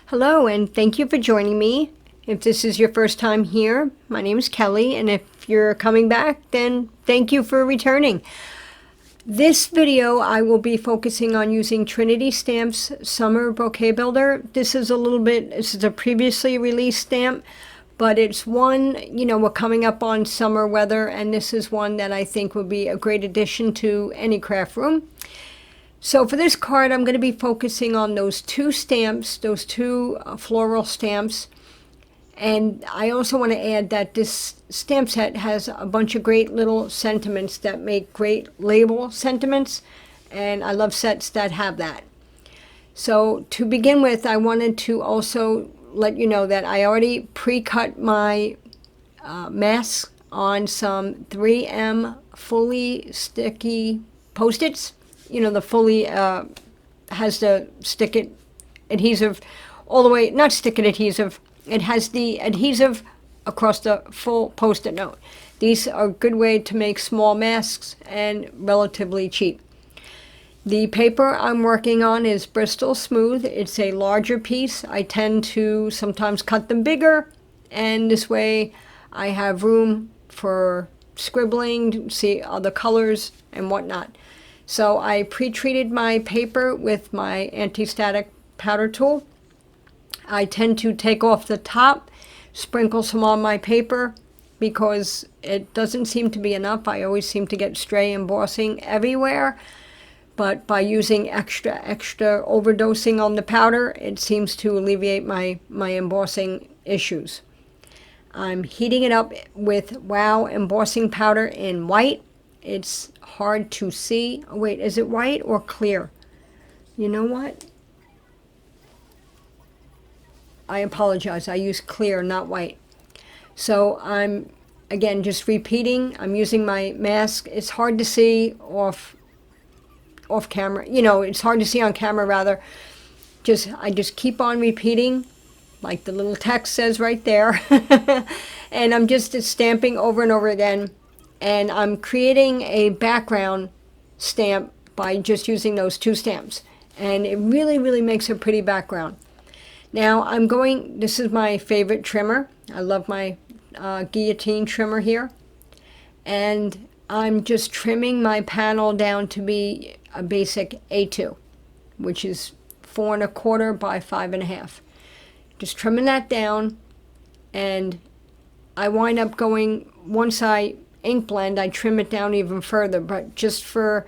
Hello, and thank you for joining me. If this is your first time here, my name is Kelly, and if you're coming back, then thank you for returning. This video, I will be focusing on using Trinity Stamps Summer Bouquet Builder. This is a previously released stamp, but it's one, we're coming up on summer weather, and this is one that I think would be a great addition to any craft room. So for this card, I'm going to be focusing on those two stamps, those two floral stamps. And I also want to add that this stamp set has a bunch of great little sentiments that make great label sentiments. And I love sets that have that. So to begin with, I wanted to also let you know that I already pre-cut my masks on some 3M fully sticky Post-its. The fully has the stick it adhesive all the way, not stick it adhesive, it has the adhesive across the full Post-it note. These are a good way to make small masks and relatively cheap. The paper I'm working on is Bristol Smooth. It's a larger piece. I tend to sometimes cut them bigger, and this way I have room for scribbling, see other colors and whatnot. So I pre-treated my paper with my anti-static powder tool. I tend to take off the top, sprinkle some on my paper because it doesn't seem to be enough. I always seem to get stray embossing everywhere. But by using extra overdosing on the powder, it seems to alleviate my embossing issues. I'm heating it up with Wow embossing powder in white. It's hard to see. Oh, wait, is it white or clear? You know what? I apologize. I use clear, not white. So I'm, again, just repeating. I'm using my mask. It's hard to see off camera. It's hard to see on camera, rather. I just keep on repeating, like the little text says right there. And I'm just stamping over and over again. And I'm creating a background stamp by just using those two stamps. And it really, really makes a pretty background. Now this is my favorite trimmer. I love my Guillotine trimmer here. And I'm just trimming my panel down to be a basic A2, which is 4 1/4 by 5 1/2. Just trimming that down, and I wind up going, once I ink blend, I trim it down even further, but just for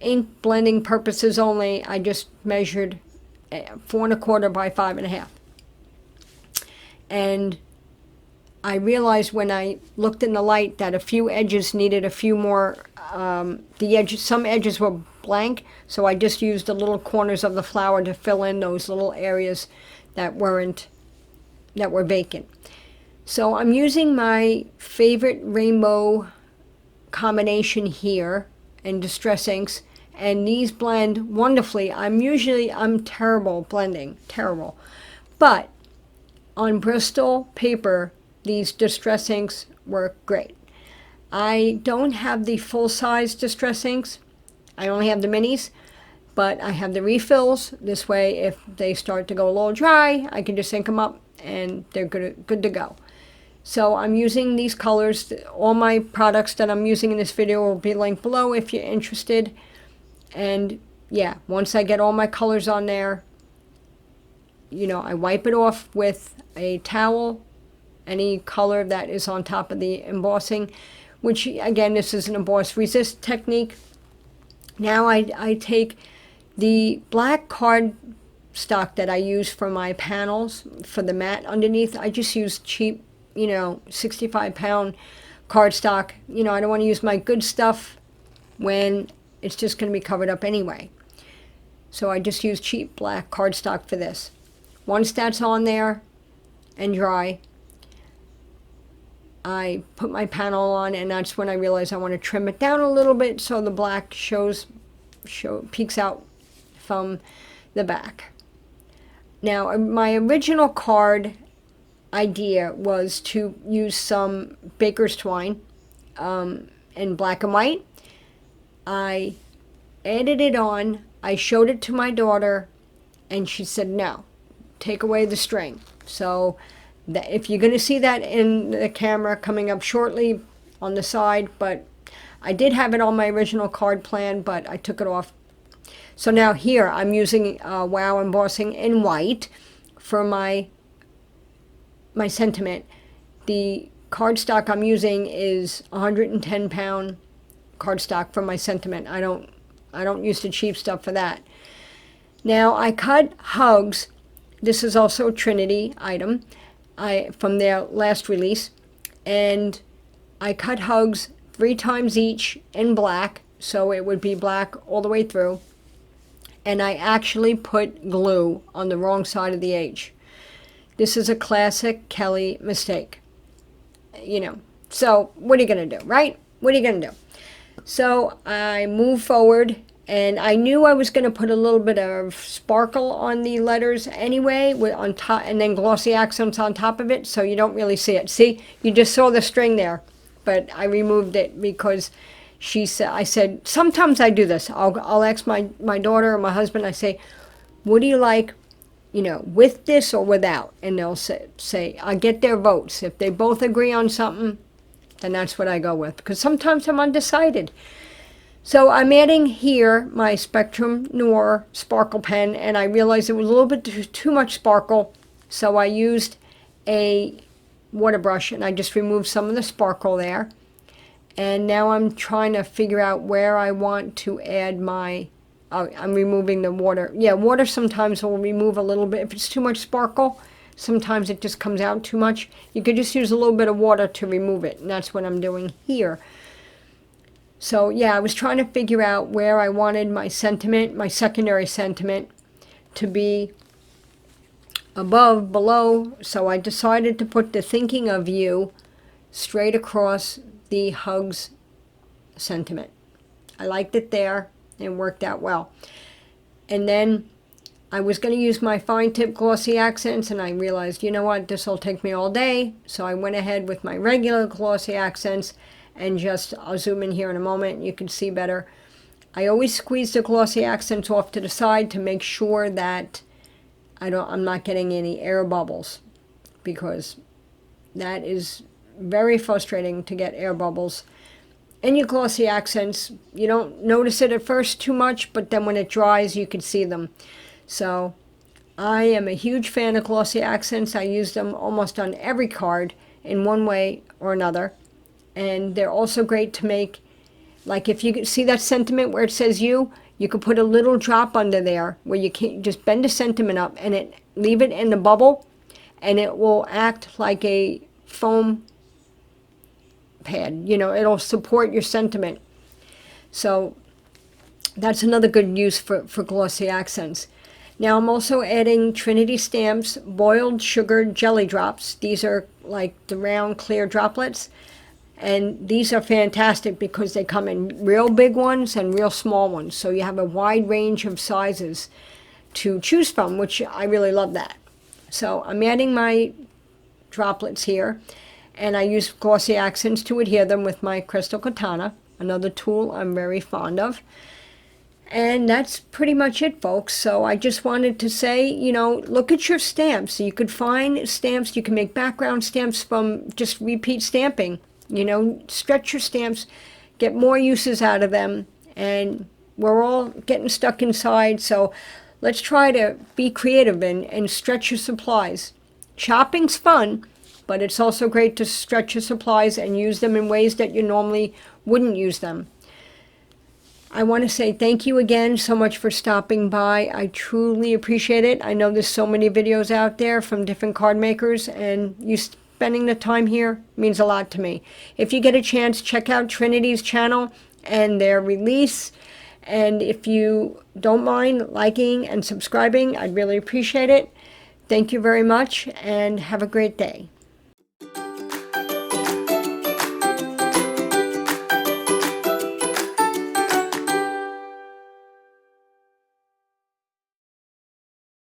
ink blending purposes only, I just measured 4 1/4 by 5 1/2. And I realized when I looked in the light that a few edges needed a few more, some edges were blank, so I just used the little corners of the flower to fill in those little areas that were vacant. So I'm using my favorite rainbow combination here and Distress Inks, and these blend wonderfully. I'm terrible blending, terrible. But on Bristol paper, these Distress Inks work great. I don't have the full-size Distress Inks. I only have the minis, but I have the refills. This way, if they start to go a little dry, I can just ink them up and they're good to go. So I'm using these colors. All my products that I'm using in this video will be linked below if you're interested. And yeah, once I get all my colors on there, I wipe it off with a towel, any color that is on top of the embossing, which again, this is an emboss resist technique. Now I take the black cardstock that I use for my panels for the mat underneath. I just use cheap 65-pound cardstock. I don't want to use my good stuff when it's just going to be covered up anyway. So I just use cheap black cardstock for this. Once that's on there and dry, I put my panel on, and that's when I realize I want to trim it down a little bit so the black peeks out from the back. Now, my original card idea was to use some baker's twine in black and white. I added it on. I showed it to my daughter, and she said no. take away the string. So if you're going to see that in the camera coming up shortly on the side, but I did have it on my original card plan, but I took it off. So now here I'm using Wow Embossing in white for my sentiment. The cardstock I'm using is 110 pound cardstock for my sentiment. I don't use the cheap stuff for that. Now I cut hugs. This is also a Trinity item from their last release, and I cut hugs 3 times each in black, so it would be black all the way through. And I actually put glue on the wrong side of the H. This is a classic Kelly mistake. You know, so what are you going to do, right? What are you going to do? So I move forward, and I knew I was going to put a little bit of sparkle on the letters anyway, on top, and then glossy accents on top of it, so you don't really see it. See, you just saw the string there, but I removed it because I said, sometimes I do this. I'll ask my daughter or my husband, I say, what do you like, you know, with this or without? And they'll say, I get their votes. If they both agree on something, then that's what I go with, because sometimes I'm undecided. So I'm adding here my Spectrum Noir sparkle pen, and I realized it was a little bit too much sparkle, so I used a water brush and I just removed some of the sparkle there. And now I'm trying to figure out where I want to add my, I'm removing the water. Yeah, water sometimes will remove a little bit. If it's too much sparkle, sometimes it just comes out too much. You could just use a little bit of water to remove it, and that's what I'm doing here. So yeah, I was trying to figure out where I wanted my sentiment, my secondary sentiment, to be above, below. So I decided to put the thinking of you straight across the hugs sentiment. I liked it there and worked out well. And then I was going to use my fine tip glossy accents, and I realized, you know what, this will take me all day. So I went ahead with my regular glossy accents, and just, I'll zoom in here in a moment, you can see better. I always squeeze the glossy accents off to the side to make sure that I'm not getting any air bubbles, because that is very frustrating to get air bubbles in your glossy accents. You don't notice it at first too much, but then when it dries, you can see them. So I am a huge fan of glossy accents. I use them almost on every card in one way or another. And they're also great to make, like if you see that sentiment where it says you could put a little drop under there where you can just bend the sentiment up and leave it in the bubble, and it will act like a foam pad. You know, it'll support your sentiment. So that's another good use for glossy accents. Now I'm also adding Trinity Stamps boiled sugar jelly drops. These are like the round clear droplets, and these are fantastic because they come in real big ones and real small ones, so you have a wide range of sizes to choose from, which I really love that. So I'm adding my droplets here, and I use glossy accents to adhere them with my Crystal Katana, another tool I'm very fond of. And that's pretty much it, folks. So I just wanted to say, you know, look at your stamps. You could find stamps, you can make background stamps from just repeat stamping. You know, stretch your stamps, get more uses out of them, and we're all getting stuck inside, so let's try to be creative and stretch your supplies. Shopping's fun, but it's also great to stretch your supplies and use them in ways that you normally wouldn't use them. I want to say thank you again so much for stopping by. I truly appreciate it. I know there's so many videos out there from different card makers, and you spending the time here means a lot to me. If you get a chance, check out Trinity's channel and their release. And if you don't mind liking and subscribing, I'd really appreciate it. Thank you very much, and have a great day.